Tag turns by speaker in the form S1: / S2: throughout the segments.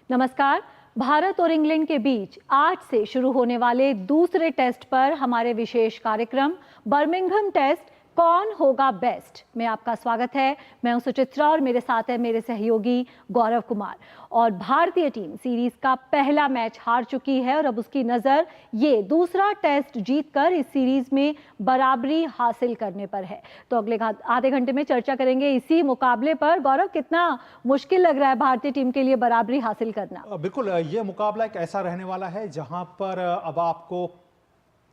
S1: नमस्कार। भारत और इंग्लैंड के बीच आज से शुरू होने वाले दूसरे टेस्ट पर हमारे विशेष कार्यक्रम बर्मिंघम टेस्ट कौन होगा बेस्ट में आपका स्वागत है। मैं हूं सुचित्रा और मेरे साथ है मेरे सहयोगी गौरव कुमार। और भारतीय टीम सीरीज का पहला मैच हार चुकी है और अब उसकी नजर ये दूसरा टेस्ट जीतकर इस सीरीज में बराबरी हासिल करने पर है। तो अगले आधे घंटे में चर्चा करेंगे इसी मुकाबले पर। गौरव, कितना मुश्किल लग रहा है भारतीय टीम के लिए बराबरी हासिल करना?
S2: बिल्कुल, ये मुकाबला एक ऐसा रहने वाला है जहां पर अब आपको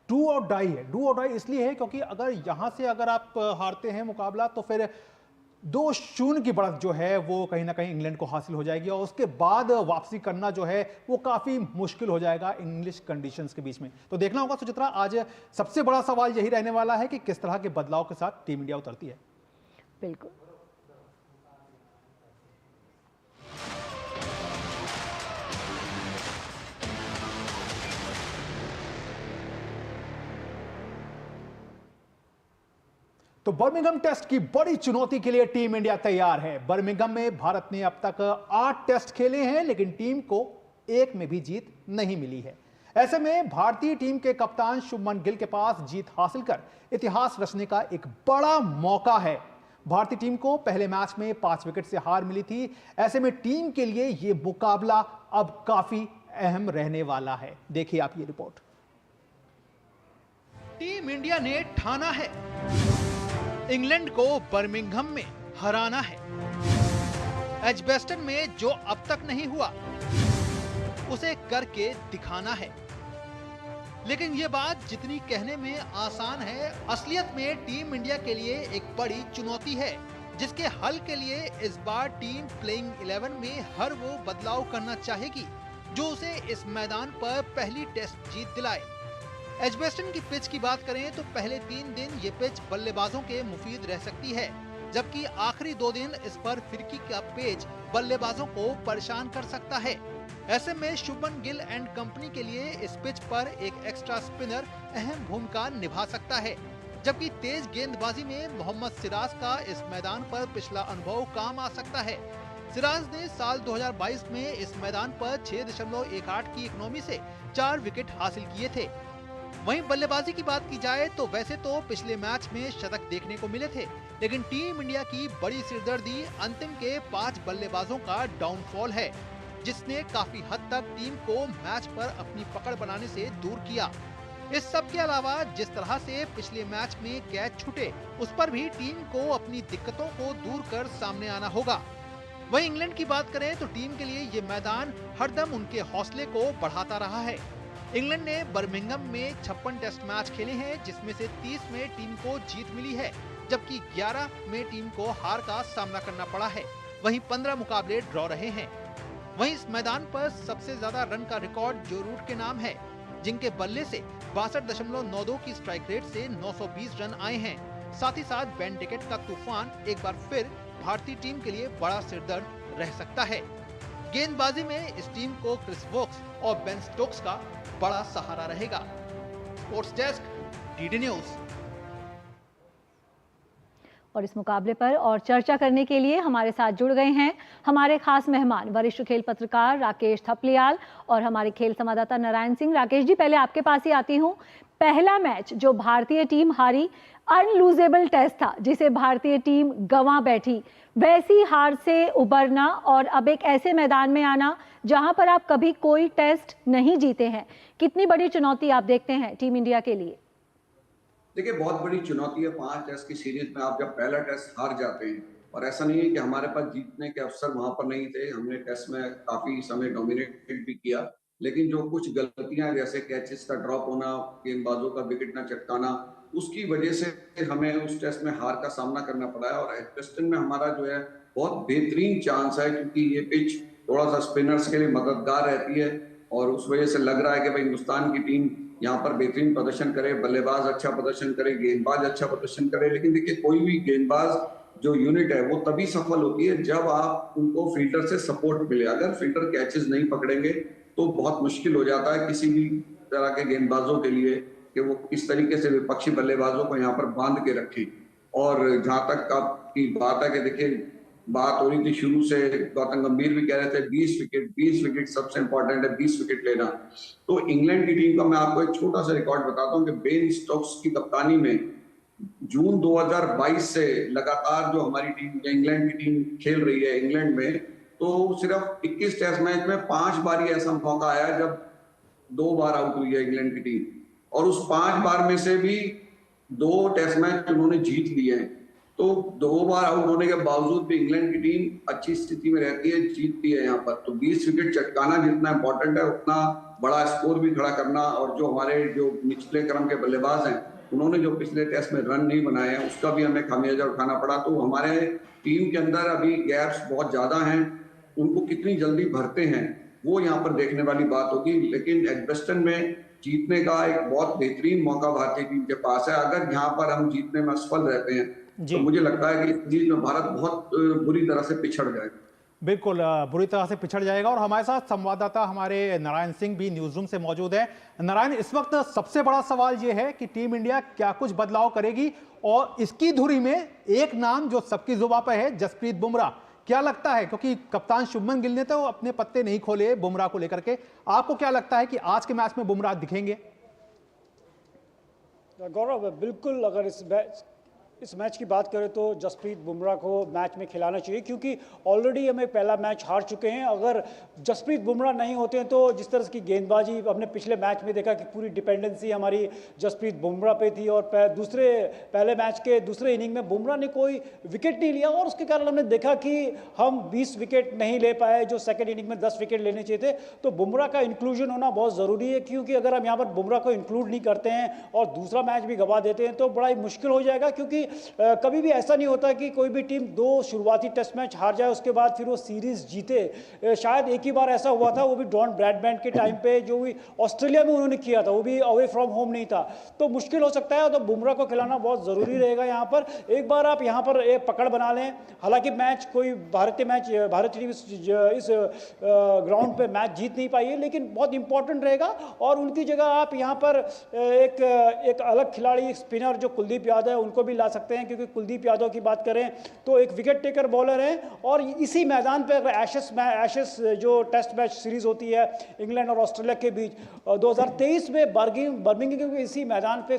S2: डू और डाई है। डू और डाई इसलिए है क्योंकि अगर यहां से अगर आप हारते हैं मुकाबला तो फिर 2-0 की बढ़त जो है वो कहीं ना कहीं इंग्लैंड को हासिल हो जाएगी और उसके बाद वापसी करना जो है वो काफी मुश्किल हो जाएगा इंग्लिश कंडीशंस के बीच में। तो देखना होगा सुचित्रा, आज सबसे बड़ा सवाल यही रहने वाला है कि किस तरह के बदलाव के साथ टीम इंडिया उतरती है।
S1: बिल्कुल।
S2: तो बर्मिंघम टेस्ट की बड़ी चुनौती के लिए टीम इंडिया तैयार है। बर्मिंघम में भारत ने अब तक 8 टेस्ट खेले हैं लेकिन टीम को एक में भी जीत नहीं मिली है। ऐसे में भारतीय टीम के कप्तान शुभमन गिल के पास जीत हासिल कर इतिहास रचने का एक बड़ा मौका है। भारतीय टीम को पहले मैच में 5 विकेट से हार मिली थी। ऐसे में टीम के लिए यह मुकाबला अब काफी अहम रहने वाला है। देखिए आप ये रिपोर्ट।
S3: टीम इंडिया ने ठाना है इंग्लैंड को बर्मिंघम में हराना है। एजबेस्टन में जो अब तक नहीं हुआ उसे करके दिखाना है। लेकिन ये बात जितनी कहने में आसान है, असलियत में टीम इंडिया के लिए एक बड़ी चुनौती है जिसके हल के लिए इस बार टीम प्लेइंग 11 में हर वो बदलाव करना चाहेगी जो उसे इस मैदान पर पहली टेस्ट जीत दिलाए। एजबेस्टन की पिच की बात करें तो पहले 3 दिन ये पिच बल्लेबाजों के मुफीद रह सकती है, जबकि आखिरी 2 दिन इस पर फिरकी का पेच बल्लेबाजों को परेशान कर सकता है। ऐसे में शुभमन गिल एंड कंपनी के लिए इस पिच पर एक एक्स्ट्रा स्पिनर अहम भूमिका निभा सकता है, जबकि तेज गेंदबाजी में मोहम्मद सिराज का इस मैदान पर पिछला अनुभव काम आ सकता है। सिराज ने साल 2022 में इस मैदान पर 6.18 की इकोनॉमी से 4 विकेट हासिल किए थे। वहीं बल्लेबाजी की बात की जाए तो वैसे तो पिछले मैच में शतक देखने को मिले थे, लेकिन टीम इंडिया की बड़ी सिरदर्दी अंतिम के 5 बल्लेबाजों का डाउनफॉल है, जिसने काफी हद तक टीम को मैच पर अपनी पकड़ बनाने से दूर किया। इस सब के अलावा जिस तरह से पिछले मैच में कैच छूटे, उस पर भी टीम को अपनी दिक्कतों को दूर कर सामने आना होगा। वहीं इंग्लैंड की बात करें तो टीम के लिए ये मैदान हरदम उनके हौसले को बढ़ाता रहा है। इंग्लैंड ने बर्मिंघम में 56 टेस्ट मैच खेले हैं, जिसमें से 30 में टीम को जीत मिली है, जबकि 11 में टीम को हार का सामना करना पड़ा है। वहीं 15 मुकाबले ड्रॉ रहे हैं। वहीं इस मैदान पर सबसे ज्यादा रन का रिकॉर्ड जो रूट के नाम है, जिनके बल्ले से 62.92 की स्ट्राइक रेट से 920 रन आए हैं। साथ ही साथ बेन डिकेट का तूफान एक बार फिर भारतीय टीम के लिए बड़ा सिरदर्द रह सकता है। गेंदबाजी में इस टीम को क्रिस वोक्स और बेन स्टोक्स का बड़ा सहारा रहेगा। Sports desk, DD news.
S1: और इस मुकाबले पर और चर्चा करने के लिए हमारे साथ जुड़ गए हैं हमारे खास मेहमान वरिष्ठ खेल पत्रकार राकेश थपलियाल और हमारे खेल संवाददाता नारायण सिंह। राकेश जी, पहले आपके पास ही आती हूँ। पहला मैच जो भारतीय टीम हारी, अनलूजेबल टेस्ट था जिसे भारतीय टीम गंवा बैठी। वैसी हार से उबरना और अब एक ऐसे मैदान में आना जहां पर आप कभी कोई टेस्ट नहीं जीते हैं, कितनी बड़ी चुनौती आप देखते हैं टीम इंडिया के लिए?
S4: देखिए, बहुत बड़ी चुनौती है। 5 टेस्ट की सीरीज में आप जब पहला टेस्ट हार जाते हैं, और ऐसा नहीं है कि हमारे पास जीतने के अवसर वहां पर नहीं थे, हमने टेस्ट में काफी समय डोमिनेट भी किया, लेकिन जो कुछ गलतियां जैसे कैचेस का ड्रॉप होना, गेंदबाजों का विकेट न चटकाना, उसकी वजह से हमें उस टेस्ट में हार का सामना करना पड़ा है। और एजबेस्टन में हमारा जो है बहुत बेहतरीन चांस है, क्योंकि ये पिच थोड़ा सा स्पिनर्स के लिए मददगार रहती है और उस वजह से लग रहा है कि भाई हिंदुस्तान की टीम यहाँ पर बेहतरीन प्रदर्शन करे, बल्लेबाज अच्छा प्रदर्शन करे, गेंदबाज अच्छा प्रदर्शन करे। लेकिन देखिए, कोई भी गेंदबाज जो यूनिट है वो तभी सफल होती है जब आप उनको फील्डर से सपोर्ट मिले। अगर फील्डर कैचेस नहीं पकड़ेंगे तो बहुत मुश्किल हो जाता है किसी भी तरह के गेंदबाजों के लिए कि वो किस तरीके से विपक्षी बल्लेबाजों को यहाँ पर बांध के रखें। और जहां तक आपकी बात है कि देखिए, बात हो रही थी शुरू से, गौतम गंभीर भी कह रहे थे 20 विकेट सबसे इंपॉर्टेंट है, 20 विकेट लेना। तो इंग्लैंड की टीम का मैं आपको एक छोटा सा रिकॉर्ड बताता हूँ कि बेन स्टोक्स की कप्तानी में जून 2022 से लगातार जो हमारी टीम, इंग्लैंड की टीम खेल रही है इंग्लैंड में, तो सिर्फ 21 टेस्ट मैच में 5 बार ही ऐसा मौका आया जब 2 बार आउट हुई है इंग्लैंड की टीम, और उस 5 बार में से भी 2 टेस्ट मैच उन्होंने जीत लिए हैं। तो 2 बार आउट होने के बावजूद भी इंग्लैंड की टीम अच्छी स्थिति में रहती है, जीतती है यहाँ पर। तो 20 विकेट चटकाना जितना इंपॉर्टेंट है, उतना बड़ा स्कोर भी खड़ा करना, और जो हमारे जो निचले क्रम के बल्लेबाज हैं उन्होंने जो पिछले टेस्ट में रन नहीं बनाए हैं, उसका भी हमें खामियाजा उठाना पड़ा। तो हमारे टीम के अंदर अभी गैप्स बहुत ज्यादा हैं, उनको कितनी जल्दी भरते हैं वो यहाँ पर देखने वाली बात होगी। लेकिन एजबेस्टन में जीतने का एक बहुत बेहतरीन मौका भारतीय टीम के पास है। अगर यहाँ पर हम जीतने में असफल रहते हैं तो मुझे लगता है कि इस चीज में भारत बहुत बुरी तरह से पिछड़ जाएगा।
S2: बिल्कुल बुरी तरह से पिछड़ जाएगा। और हमारे साथ संवाददाता हमारे नारायण सिंह भी न्यूज रूम से मौजूद है। नारायण, इस वक्त सबसे बड़ा सवाल यह है कि टीम इंडिया क्या कुछ बदलाव करेगी, और इसकी धुरी में एक नाम जो सबकी जुबान पर है, जसप्रीत बुमराह। क्या लगता है, क्योंकि कप्तान शुभमन गिल ने तो अपने पत्ते नहीं खोले बुमराह को लेकर के, आपको क्या लगता है कि आज के मैच में बुमराह दिखेंगे?
S5: गौरव, बिल्कुल अगर इस मैच की बात करें तो जसप्रीत बुमराह को मैच में खिलाना चाहिए, क्योंकि ऑलरेडी हमें पहला मैच हार चुके हैं। अगर जसप्रीत बुमराह नहीं होते हैं तो जिस तरह की गेंदबाजी हमने पिछले मैच में देखा कि पूरी डिपेंडेंसी हमारी जसप्रीत बुमराह पे थी, और पहले मैच के दूसरे इनिंग में बुमराह ने कोई विकेट नहीं लिया, और उसके कारण हमने देखा कि हम 20 विकेट नहीं ले पाए जो सेकेंड इनिंग में 10 विकेट लेने चाहिए थे। तो बुमराह का इंक्लूजन होना बहुत ज़रूरी है, क्योंकि अगर हम यहाँ पर बुमराह को इंक्लूड नहीं करते हैं और दूसरा मैच भी गंवा देते हैं तो बड़ा ही मुश्किल हो जाएगा। क्योंकि कभी भी ऐसा नहीं होता कि कोई भी टीम 2 शुरुआती टेस्ट मैच हार जाए उसके बाद फिर वो सीरीज जीते। शायद एक ही बार ऐसा हुआ था, वो भी डॉन ब्रैडमैन के टाइम पे, जो भी ऑस्ट्रेलिया में उन्होंने किया था, वो भी अवे फ्रॉम होम नहीं था। तो मुश्किल हो सकता है, तो बुमराह को खिलाना बहुत ज़रूरी रहेगा। यहाँ पर एक बार आप यहाँ पर एक पकड़ बना लें। हालांकि मैच कोई भारतीय टीम इस ग्राउंड पे मैच जीत नहीं पाई है, लेकिन बहुत इंपॉर्टेंट रहेगा। और उनकी जगह आप यहाँ पर एक अलग खिलाड़ी स्पिनर जो कुलदीप यादव है उनको भी ला सकते हैं, क्योंकि कुलदीप यादव की बात करें तो एक विकेट टेकर बॉलर हैं। और इसी मैदान पे अगर एशेस जो टेस्ट मैच सीरीज होती है इंग्लैंड और ऑस्ट्रेलिया के बीच 2023 में बर्मिंघम के इसी मैदान पे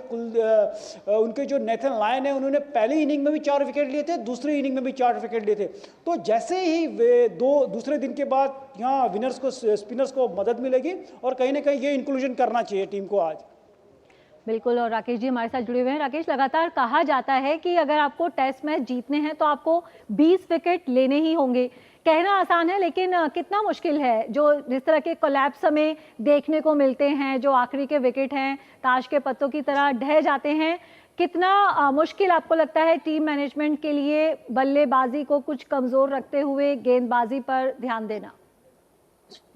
S5: उनके जो नेथन लायन है उन्होंने पहली इनिंग में भी 4 विकेट लिए थे, दूसरी इनिंग में भी 4 विकेट लिए थे। तो जैसे ही वे दूसरे दिन के बाद यहाँ स्पिनर्स को मदद मिलेगी, और कहीं ना कहीं ये इंक्लूजन करना चाहिए टीम को आज।
S1: बिल्कुल। और राकेश जी हमारे साथ जुड़े हुए हैं। राकेश, लगातार कहा जाता है कि अगर आपको टेस्ट मैच जीतने हैं तो आपको 20 विकेट लेने ही होंगे। कहना आसान है, लेकिन कितना मुश्किल है। जो जिस तरह के कोलैप्स हमें देखने को मिलते हैं, जो आखिरी के विकेट हैं ताश के पत्तों की तरह ढह जाते हैं, कितना मुश्किल आपको लगता है टीम मैनेजमेंट के लिए बल्लेबाजी को कुछ कमजोर रखते हुए गेंदबाजी पर ध्यान देना?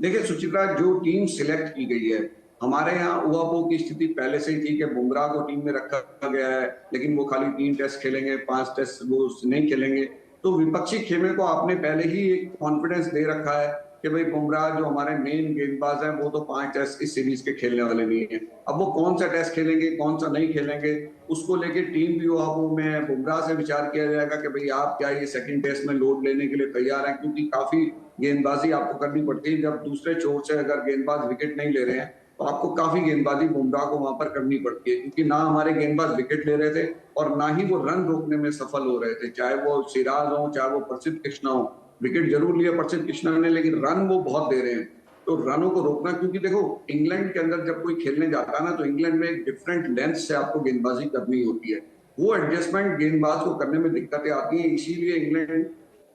S4: देखिए सुचित्रा, जो टीम सिलेक्ट की गई है, हमारे यहाँ उहापोह की स्थिति पहले से ही थी कि बुमराह को टीम में रखा गया है, लेकिन वो खाली 3 टेस्ट खेलेंगे, 5 टेस्ट वो नहीं खेलेंगे। तो विपक्षी खेमे को आपने पहले ही एक कॉन्फिडेंस दे रखा है कि भाई बुमराह जो हमारे मेन गेंदबाज हैं वो तो 5 टेस्ट इस सीरीज के खेलने वाले नहीं है। अब वो कौन सा टेस्ट खेलेंगे, कौन सा नहीं खेलेंगे, उसको लेके टीम भी उहापोह में है। बुमराह से विचार किया जाएगा कि भाई आप क्या ये सेकंड टेस्ट में लोड लेने के लिए तैयार हैं, क्योंकि काफी गेंदबाजी आपको करनी पड़ती है। जब दूसरे छोर से अगर गेंदबाज विकेट नहीं ले रहे हैं तो आपको काफी गेंदबाजी बुमराह को वहां पर करनी पड़ती है, क्योंकि ना हमारे गेंदबाज विकेट ले रहे थे और ना ही वो रन रोकने में सफल हो रहे थे। चाहे वो सिराज हो, चाहे वो प्रसिद्ध कृष्णा हो, विकेट जरूर लिया प्रसिद्ध कृष्णा ने, लेकिन रन वो बहुत दे रहे हैं। तो रनों को रोकना, क्योंकि देखो इंग्लैंड के अंदर जब कोई खेलने जाता है ना, तो इंग्लैंड में एक डिफरेंट लेंथ से आपको गेंदबाजी करनी होती है। वो एडजस्टमेंट गेंदबाज को करने में दिक्कतें आती हैं। इसीलिए इंग्लैंड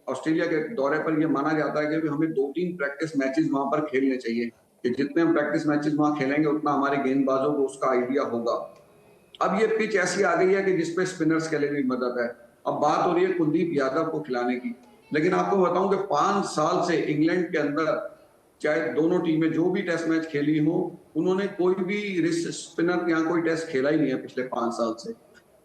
S4: ऑस्ट्रेलिया के दौरे पर यह माना जाता है कि हमें 2-3 प्रैक्टिस मैचेस वहां पर खेलने चाहिए, कि जितने हम प्रैक्टिस मैचेस वहां खेलेंगे उतना हमारे गेंदबाजों को उसका आइडिया होगा। अब ये पिच ऐसी आ गई है कि जिसपे स्पिनर्स के लिए भी मदद है। अब बात हो रही है कुलदीप यादव को खिलाने की, लेकिन आपको बताऊं कि 5 साल से इंग्लैंड के अंदर चाहे दोनों टीमें जो भी टेस्ट मैच खेली हो, उन्होंने कोई भी रिस्ट स्पिनर यहाँ कोई टेस्ट खेला ही नहीं है पिछले 5 साल से।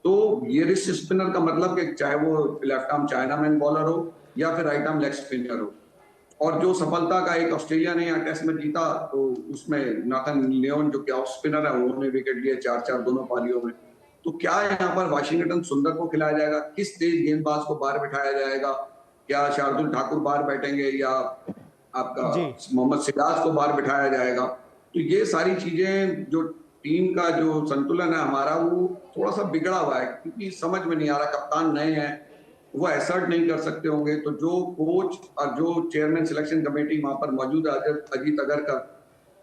S4: तो ये रिस्ट स्पिनर का मतलब कि चाहे वो लेफ्ट आर्म चाइनामैन बॉलर हो या फिर राइट आर्म लेग स्पिनर हो। और जो सफलता का एक ऑस्ट्रेलिया ने यहाँ टेस्ट में जीता, तो उसमें नाथन लियोन जो कि ऑफ स्पिनर है, उन्होंने विकेट लिए 4-4 दोनों पारियों में। तो क्या यहाँ पर वाशिंगटन सुंदर को खिलाया जाएगा, किस तेज गेंदबाज को बाहर बिठाया जाएगा, क्या शार्दुल ठाकुर बाहर बैठेंगे या आपका
S2: जी।
S4: मोहम्मद सिराज को बाहर बिठाया जाएगा। तो ये सारी चीजें जो टीम का जो संतुलन है हमारा वो थोड़ा सा बिगड़ा हुआ है, क्योंकि समझ में नहीं आ रहा, कप्तान नए हैं, वो एसर्ट नहीं कर सकते होंगे। तो जो कोच और जो चेयरमैन सिलेक्शन कमेटी वहां पर मौजूद है अजीत अगरकर,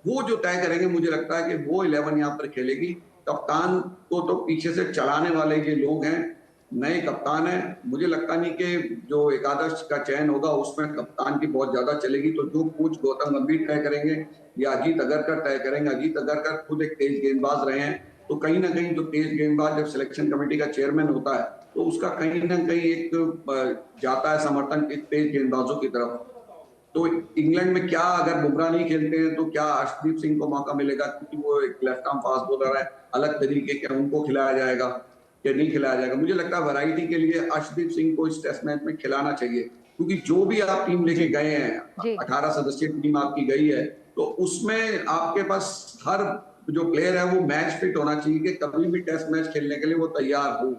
S4: वो जो तय करेंगे, मुझे लगता है कि वो 11 यहाँ पर खेलेगी। कप्तान को तो पीछे से चलाने वाले ये लोग हैं, नए कप्तान है। मुझे लगता नहीं कि जो एकादश का चयन होगा उसमें कप्तान की बहुत ज्यादा चलेगी। तो जो कोच गौतम गंभीर तय करेंगे या अजीत अगरकर तय करेंगे। अजीत अगरकर खुद एक तेज गेंदबाज रहे हैं, तो कहीं ना कहीं जो तेज गेंदबाज जब सिलेक्शन कमेटी का चेयरमैन होता है तो उसका कहीं ना कहीं एक जाता है समर्थन एक तेज गेंदबाजों की तरफ। तो इंग्लैंड में क्या अगर बुमराह नहीं खेलते हैं तो क्या अर्शदीप सिंह को मौका मिलेगा, क्योंकि वो एक लेफ्ट आर्म फास्ट बॉलर है, अलग तरीके के, उनको खिलाया जाएगा या नहीं खिलाया जाएगा। मुझे लगता है वैरायटी के लिए अर्शदीप सिंह को इस टेस्ट मैच में खिलाना चाहिए, क्योंकि जो भी आप टीम लेके गए हैं, 18 सदस्यीय टीम आपकी गई है, तो उसमें आपके पास हर जो प्लेयर है वो मैच फिट होना चाहिए कि कभी भी टेस्ट मैच खेलने के लिए वो तैयार हो।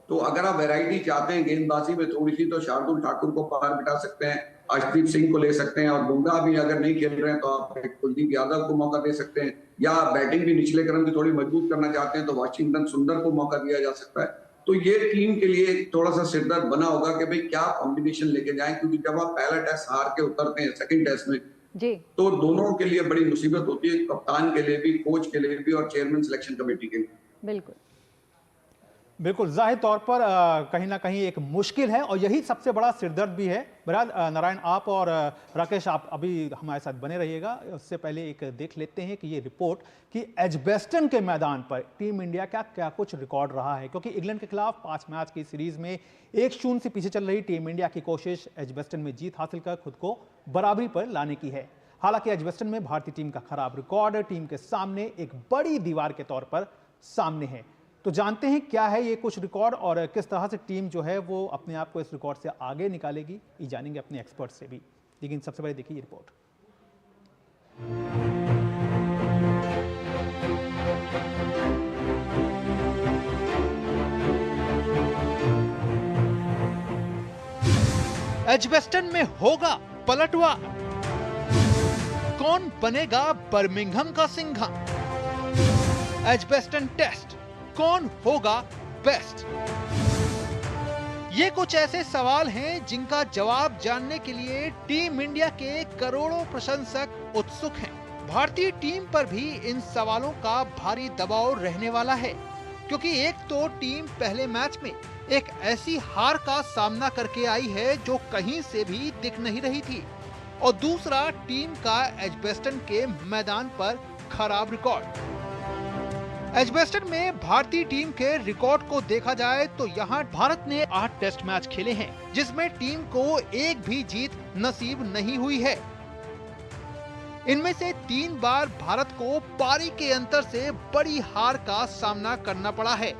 S4: तो अगर आप वैरायटी चाहते हैं गेंदबाजी में थोड़ी सी, तो शार्दुल ठाकुर को बाहर बिठा सकते हैं, अर्शदीप सिंह को ले सकते हैं, और बुमराह भी अगर नहीं खेल रहे हैं तो आप कुलदीप यादव को मौका दे सकते हैं, या बैटिंग भी निचले क्रम की थोड़ी मजबूत करना चाहते हैं तो वाशिंगटन सुंदर को मौका दिया जा सकता है। तो ये टीम के लिए थोड़ा सा सिरदर्द बना होगा कि भाई क्या कॉम्बिनेशन लेके जाएं, क्योंकि जब आप पहला टेस्ट हार के उतरते हैं सेकंड टेस्ट में
S1: जी,
S4: तो दोनों के लिए बड़ी मुसीबत होती है, कप्तान के लिए भी, कोच के लिए भी और चेयरमैन सिलेक्शन कमेटी के लिए।
S1: बिल्कुल
S2: बिल्कुल, जाहिर तौर पर कहीं ना कहीं एक मुश्किल है और यही सबसे बड़ा सिरदर्द भी है। बहरहाल नारायण, आप और राकेश, आप अभी हमारे साथ बने रहिएगा। उससे पहले एक देख लेते हैं कि ये रिपोर्ट कि एजबेस्टन के मैदान पर टीम इंडिया का क्या कुछ रिकॉर्ड रहा है, क्योंकि इंग्लैंड के खिलाफ 5 मैच की सीरीज में 1-0 से पीछे चल रही टीम इंडिया की कोशिश एजबेस्टन में जीत हासिल कर खुद को बराबरी पर लाने की है। हालांकि एजबेस्टन में भारतीय टीम का खराब रिकॉर्ड टीम के सामने एक बड़ी दीवार के तौर पर सामने है। तो जानते हैं क्या है ये कुछ रिकॉर्ड और किस तरह से टीम जो है वो अपने आप को इस रिकॉर्ड से आगे निकालेगी, ये जानेंगे अपने एक्सपर्ट से भी। लेकिन सबसे पहले देखिए ये रिपोर्ट।
S3: एजबेस्टन में होगा पलटवार, कौन बनेगा बर्मिंघम का सिंघम? एजबेस्टन टेस्ट, कौन होगा बेस्ट? ये कुछ ऐसे सवाल हैं जिनका जवाब जानने के लिए टीम इंडिया के करोड़ों प्रशंसक उत्सुक हैं। भारतीय टीम पर भी इन सवालों का भारी दबाव रहने वाला है, क्योंकि एक तो टीम पहले मैच में एक ऐसी हार का सामना करके आई है जो कहीं से भी दिख नहीं रही थी, और दूसरा टीम का एजबेस्टन के मैदान पर खराब रिकॉर्ड। एजबेस्टन में भारतीय टीम के रिकॉर्ड को देखा जाए तो यहाँ भारत ने 8 टेस्ट मैच खेले हैं, जिसमें टीम को एक भी जीत नसीब नहीं हुई है। इनमें से 3 बार भारत को पारी के अंतर से बड़ी हार का सामना करना पड़ा है।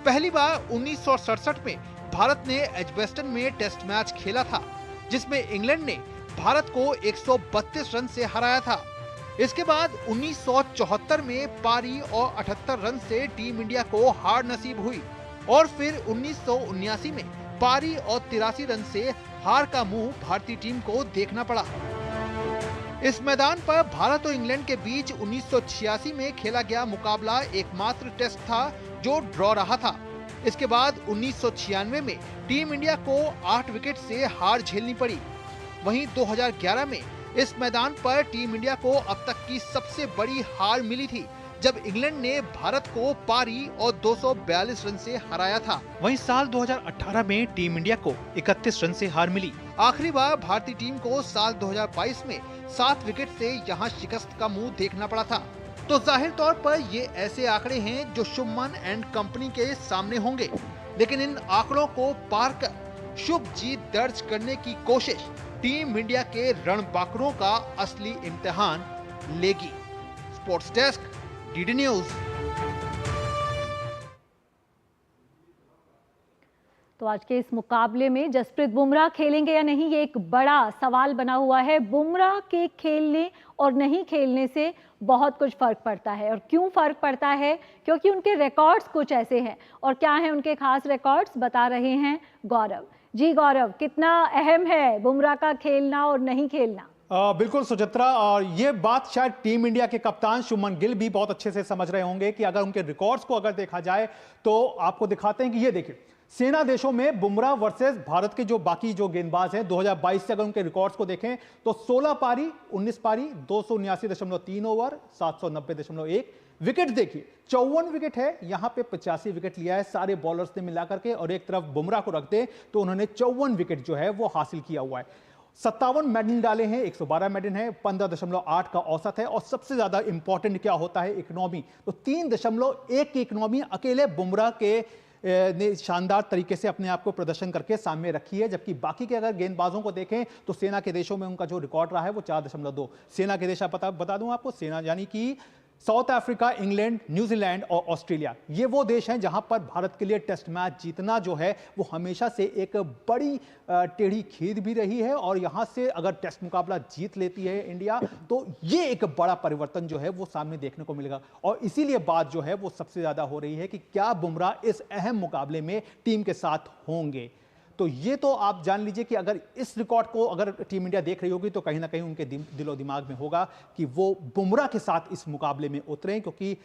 S3: पहली बार 1967 में भारत ने एजबेस्टन में टेस्ट मैच खेला था, जिसमें इंग्लैंड ने भारत को 132 रन से हराया था। इसके बाद 1974 में पारी और 78 रन से टीम इंडिया को हार नसीब हुई, और फिर 1979 में पारी और 83 रन से हार का मुंह भारतीय टीम को देखना पड़ा। इस मैदान पर भारत और इंग्लैंड के बीच 1986 में खेला गया मुकाबला एकमात्र टेस्ट था जो ड्रॉ रहा था। इसके बाद 1996 में टीम इंडिया को 8 विकेट से हार झेलनी पड़ी। वहीं 2011 में इस मैदान पर टीम इंडिया को अब तक की सबसे बड़ी हार मिली थी, जब इंग्लैंड ने भारत को पारी और 242 रन से हराया था।
S2: वहीं साल 2018 में टीम इंडिया को 31 रन से हार मिली।
S3: आखिरी बार भारतीय टीम को साल 2022 में 7 विकेट से यहां शिकस्त का मुंह देखना पड़ा था। तो जाहिर तौर पर ये ऐसे आंकड़े हैं जो शुभमन एंड कंपनी के सामने होंगे, लेकिन इन आंकड़ों को पार कर शुभ जीत दर्ज करने की कोशिश टीम इंडिया के रणबांकुरों का असली इम्तिहान लेगी। Sports desk, DD news.
S1: तो आज के इस मुकाबले में जसप्रीत बुमराह खेलेंगे या नहीं, ये एक बड़ा सवाल बना हुआ है। बुमराह के खेलने और नहीं खेलने से बहुत कुछ फर्क पड़ता है। और क्यों फर्क पड़ता है? क्योंकि उनके रिकॉर्ड्स कुछ ऐसे हैं। और क्या हैं उनके खास रिकॉर्ड्स, बता रहे हैं गौरव। जी गौरव, कितना अहम है बुमराह का खेलना और नहीं खेलना?
S2: बिल्कुल सुचित्रा, और ये बात शायद टीम इंडिया के कप्तान शुभमन गिल भी बहुत अच्छे से समझ रहे होंगे कि अगर उनके रिकॉर्ड्स को अगर देखा जाए तो आपको दिखाते हैं कि ये देखिए, सेना देशों में बुमराह वर्सेस भारत के जो बाकी जो गेंदबाज हैं 2022 से अगर उनके रिकॉर्ड्स को देखें तो 16 पारी 19 पारी 279.3 ओवर 790.1 विकेट, देखिए 54 विकेट है, यहां पे 85 विकेट लिया है सारे बॉलर्स ने मिलाकर के, और एक तरफ बुमराह को रख दे तो उन्होंने 54 विकेट जो है वो हासिल किया हुआ है। 57 मेडन डाले हैं, 112 मेडन है, 15.8 का औसत है, और सबसे ज्यादा इंपॉर्टेंट क्या होता है इकोनॉमी, तो 3.1 की इकोनॉमी अकेले बुमराह के ने शानदार तरीके से अपने आप को प्रदर्शन करके सामने रखी है, जबकि बाकी के अगर गेंदबाजों को देखें तो सेना के देशों में उनका जो रिकॉर्ड रहा है वो 4.2। सेना के देश बता दूं आपको, सेना यानी कि साउथ अफ्रीका, इंग्लैंड, न्यूजीलैंड और ऑस्ट्रेलिया, ये वो देश हैं जहां पर भारत के लिए टेस्ट मैच जीतना जो है वो हमेशा से एक बड़ी टेढ़ी खीर भी रही है, और यहां से अगर टेस्ट मुकाबला जीत लेती है इंडिया तो ये एक बड़ा परिवर्तन जो है वो सामने देखने को मिलेगा। और इसीलिए बात जो है वो सबसे ज्यादा हो रही है कि क्या बुमराह इस अहम मुकाबले में टीम के साथ होंगे। तो ये तो आप जान लीजिए कि अगर इस रिकॉर्ड को अगर टीम इंडिया देख रही होगी तो कहीं ना कहीं उनके दिलो दिमाग में होगा कि वो बुमराह के साथ इस मुकाबले में उतरें, क्योंकि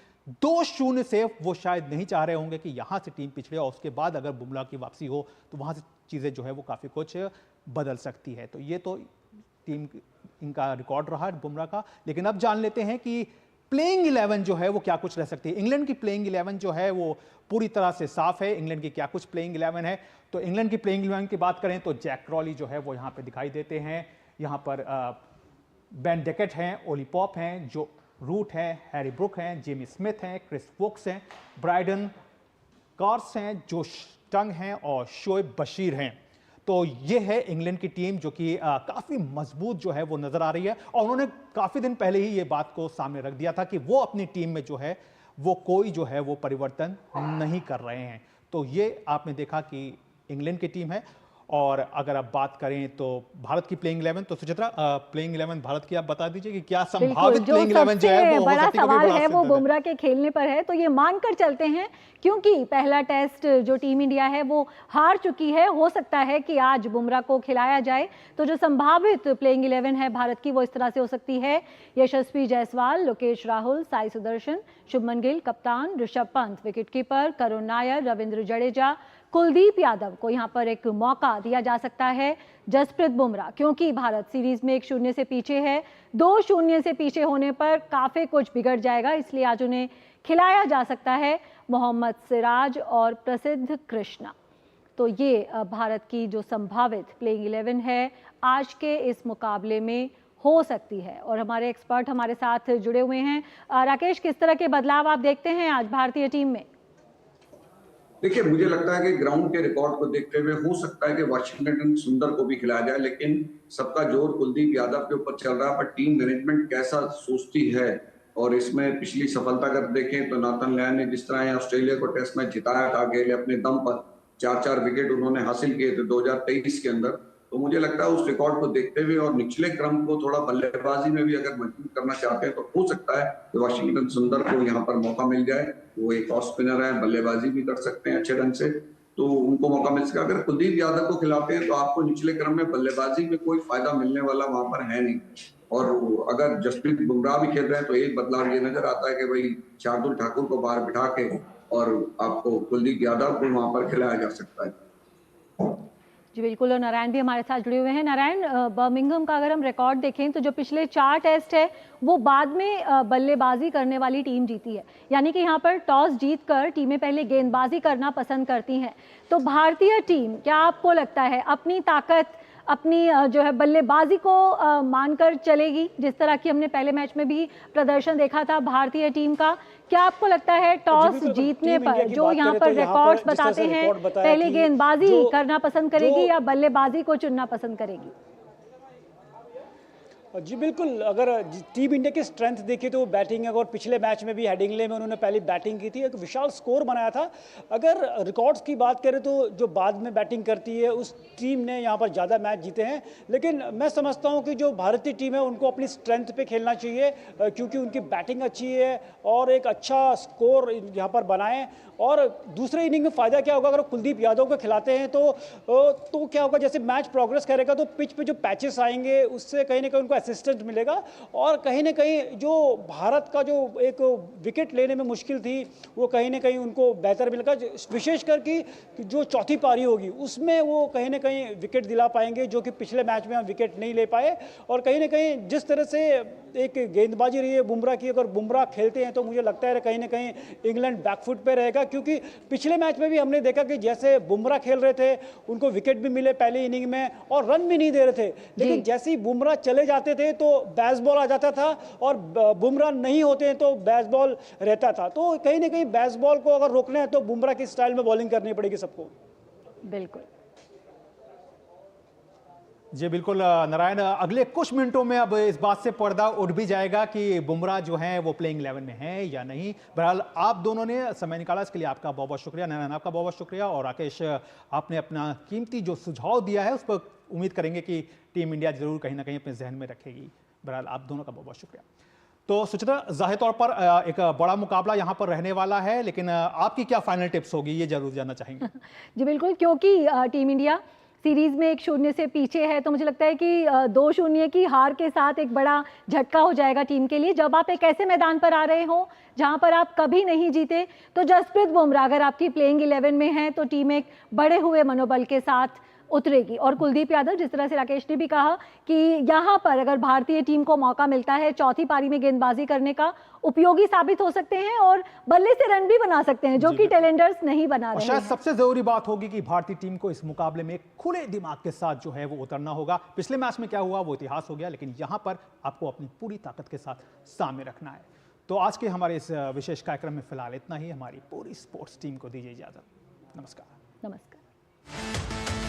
S2: 2-0 से वो शायद नहीं चाह रहे होंगे कि यहां से टीम पिछड़े, और उसके बाद अगर बुमराह की वापसी हो तो वहां से चीजें जो है वो काफी कुछ बदल सकती है। तो ये तो टीम इनका रिकॉर्ड रहा बुमराह का, लेकिन अब जान लेते हैं कि प्लेइंग 11 जो है वो क्या कुछ रह सकती है। इंग्लैंड की प्लेइंग 11 जो है वो पूरी तरह से साफ है, इंग्लैंड की क्या कुछ प्लेइंग 11 है। तो इंग्लैंड की प्लेइंग 11 की बात करें तो जैक क्रॉली जो है वो यहाँ पे दिखाई देते हैं, यहाँ पर बेन डेकेट हैं, ओली पॉप हैं, जो रूट हैं, हैरी ब्रुक हैं, जेमी स्मिथ हैं, क्रिस वोक्स हैं, ब्राइडन कार्स हैं, जोश टंग हैं और शोएब बशीर हैं। तो ये है इंग्लैंड की टीम जो कि काफ़ी मजबूत जो है वो नज़र आ रही है, और उन्होंने काफ़ी दिन पहले ही ये बात को सामने रख दिया था कि वो अपनी टीम में जो है वो कोई जो है वो परिवर्तन नहीं कर रहे हैं। तो ये आपने देखा कि इंग्लैंड की टीम है। और अगर आप बात करें तो भारत की प्लेइंग 11, तो सुचित्रा प्लेइंग 11 भारत की आप बता दीजिए कि क्या संभावित प्लेइंग 11 जो है वो
S1: बड़ा सवाल है वो
S2: है।
S1: बुमराह के खेलने पर है, तो ये मानकर चलते हैं क्योंकि पहला टेस्ट जो टीम इंडिया है वो हार चुकी है, हो सकता है कि आज बुमराह को खिलाया जाए। तो जो संभावित प्लेइंग 11 है भारत की वो इस तरह से हो सकती है: यशस्वी जायसवाल, लोकेश राहुल, साई सुदर्शन, शुभमन गिल कप्तान, ऋषभ पंत विकेटकीपर, करुण नायर, रविंद्र जडेजा, कुलदीप यादव को यहाँ पर एक मौका दिया जा सकता है, जसप्रीत बुमराह क्योंकि भारत सीरीज में 1-0 से पीछे है, 2-0 से पीछे होने पर काफ़ी कुछ बिगड़ जाएगा, इसलिए आज उन्हें खिलाया जा सकता है, मोहम्मद सिराज और प्रसिद्ध कृष्णा। तो ये भारत की जो संभावित प्लेइंग 11 है आज के इस मुकाबले में हो सकती है। और हमारे एक्सपर्ट हमारे साथ जुड़े हुए हैं। राकेश, किस तरह के बदलाव आप देखते हैं आज भारतीय टीम में?
S4: देखिए, मुझे लगता है कि ग्राउंड के रिकॉर्ड को देखते हुए हो सकता है कि वाशिंगटन सुंदर को भी खिलाया जाए, लेकिन सबका जोर कुलदीप यादव के ऊपर चल रहा है। पर टीम मैनेजमेंट कैसा सोचती है, और इसमें पिछली सफलता अगर देखें तो नाथन लैन ने जिस तरह ऑस्ट्रेलिया को टेस्ट मैच जिताया था, अकेले अपने दम पर 4-4 विकेट उन्होंने हासिल किए थे 2023 के अंदर। तो मुझे लगता है उस रिकॉर्ड को देखते हुए और निचले क्रम को थोड़ा बल्लेबाजी में भी अगर मजबूत करना चाहते हैं तो हो सकता है कि वाशिंगटन सुंदर को यहाँ पर मौका मिल जाए। वो एक ऑफ स्पिनर है, बल्लेबाजी भी कर सकते हैं अच्छे ढंग से, तो उनको मौका मिल सका। अगर कुलदीप यादव को खिलाते हैं तो आपको निचले क्रम में बल्लेबाजी में कोई फायदा मिलने वाला वहां पर है नहीं। और अगर जसप्रीत बुमराह भी खेल रहे हैं तो एक बदलाव ये नजर आता है कि भाई शार्दुल ठाकुर को बाहर बिठा के और आपको कुलदीप यादव को वहां पर खिलाया जा सकता है।
S1: जी बिल्कुल, और नारायण भी हमारे साथ जुड़े हुए हैं। नारायण, बर्मिंघम का अगर हम रिकॉर्ड देखें तो जो पिछले 4 टेस्ट है वो बाद में बल्लेबाजी करने वाली टीम जीती है, यानी कि यहाँ पर टॉस जीतकर टीमें पहले गेंदबाजी करना पसंद करती हैं। तो भारतीय टीम, क्या आपको लगता है अपनी ताकत, अपनी जो है बल्लेबाजी को मानकर चलेगी, जिस तरह की हमने पहले मैच में भी प्रदर्शन देखा था भारतीय टीम का? क्या आपको लगता है टॉस जीतने पर जो यहाँ पर रिकॉर्ड्स बताते हैं पहले गेंदबाजी करना पसंद करेगी या बल्लेबाजी को चुनना पसंद करेगी?
S5: जी बिल्कुल, अगर टीम इंडिया की स्ट्रेंथ देखिए तो बैटिंग, अगर पिछले मैच में भी हेडिंगले में उन्होंने पहली बैटिंग की थी, एक विशाल स्कोर बनाया था। अगर रिकॉर्ड्स की बात करें तो जो बाद में बैटिंग करती है उस टीम ने यहाँ पर ज़्यादा मैच जीते हैं, लेकिन मैं समझता हूँ कि जो भारतीय टीम है उनको अपनी स्ट्रेंथ पे खेलना चाहिए, क्योंकि उनकी बैटिंग अच्छी है और एक अच्छा स्कोर यहाँ पर बनाएं। और दूसरे इनिंग में फ़ायदा क्या होगा, अगर कुलदीप यादव को खिलाते हैं तो क्या होगा, जैसे मैच प्रोग्रेस करेगा तो पिच पे जो पैचेस आएंगे उससे कहीं ना कहीं उनको असिस्टेंट मिलेगा, और कहीं ना कहीं जो भारत का जो एक विकेट लेने में मुश्किल थी वो कहीं ना कहीं उनको बेहतर मिलेगा। विशेषकर कि जो चौथी पारी होगी उसमें वो कहीं ना कहीं विकेट दिला पाएंगे, जो कि पिछले मैच में हम विकेट नहीं ले पाए। और कहीं ना कहीं जिस तरह से एक गेंदबाजी रही है बुमराह की, अगर बुमराह खेलते हैं तो मुझे लगता है कहीं ना कहीं इंग्लैंड बैकफुट पे रहेगा, क्योंकि पिछले मैच में भी हमने देखा कि जैसे बुमराह खेल रहे थे उनको विकेट भी मिले पहली इनिंग में और रन भी नहीं दे रहे थे, लेकिन जैसे ही बुमराह चले जाते थे तो बेसबॉल आ जाता था, और बुमराह नहीं होते हैं तो बेसबॉल रहता था। तो कहीं ना कहीं बेसबॉल को अगर रोकना है तो बुमराह की स्टाइल में बॉलिंग करनी पड़ेगी सबको।
S1: बिल्कुल
S2: जी बिल्कुल नारायण, अगले कुछ मिनटों में अब इस बात से पर्दा उठ भी जाएगा कि बुमराह जो हैं वो प्लेइंग 11 में हैं या नहीं। बहरहाल आप दोनों ने समय निकाला, इसके लिए आपका बहुत बहुत शुक्रिया। नारायण आपका बहुत बहुत शुक्रिया, और राकेश आपने अपना कीमती जो सुझाव दिया है उस पर उम्मीद करेंगे कि टीम इंडिया जरूर कहीं ना कहीं अपने जहन में रखेगी। बहरहाल आप दोनों का बहुत बहुत शुक्रिया। तो सुचित्रा, जाहिर तौर पर एक बड़ा मुकाबला यहाँ पर रहने वाला है, लेकिन आपकी क्या फाइनल टिप्स होगी ये जरूर जानना चाहेंगे।
S1: जी बिल्कुल, क्योंकि टीम इंडिया सीरीज में 1-0 से पीछे है, तो मुझे लगता है कि 2-0 की हार के साथ एक बड़ा झटका हो जाएगा टीम के लिए। जब आप एक ऐसे मैदान पर आ रहे हो जहां पर आप कभी नहीं जीते, तो जसप्रीत बुमराह अगर आपकी प्लेइंग 11 में है तो टीम एक बढ़े हुए मनोबल के साथ उतरेगी। और कुलदीप यादव, जिस तरह से राकेश ने भी कहा कि यहाँ पर अगर भारतीय टीम को मौका मिलता है चौथी पारी में गेंदबाजी करने का, उपयोगी साबित हो सकते हैं और बल्ले से रन भी बना सकते हैं, जो कि टेलेंडर्स नहीं बना रहे हैं।
S2: शायद सबसे जरूरी बात होगी कि भारतीय टीम को इस मुकाबले में खुले दिमाग के साथ जो है वो उतरना होगा। पिछले मैच में क्या हुआ वो इतिहास हो गया, लेकिन यहां पर आपको अपनी पूरी ताकत के साथ सामने रखना है। तो आज के हमारे इस विशेष कार्यक्रम में फिलहाल इतना ही। हमारी पूरी स्पोर्ट्स टीम को दीजिए इजाजत। नमस्कार।
S1: नमस्कार।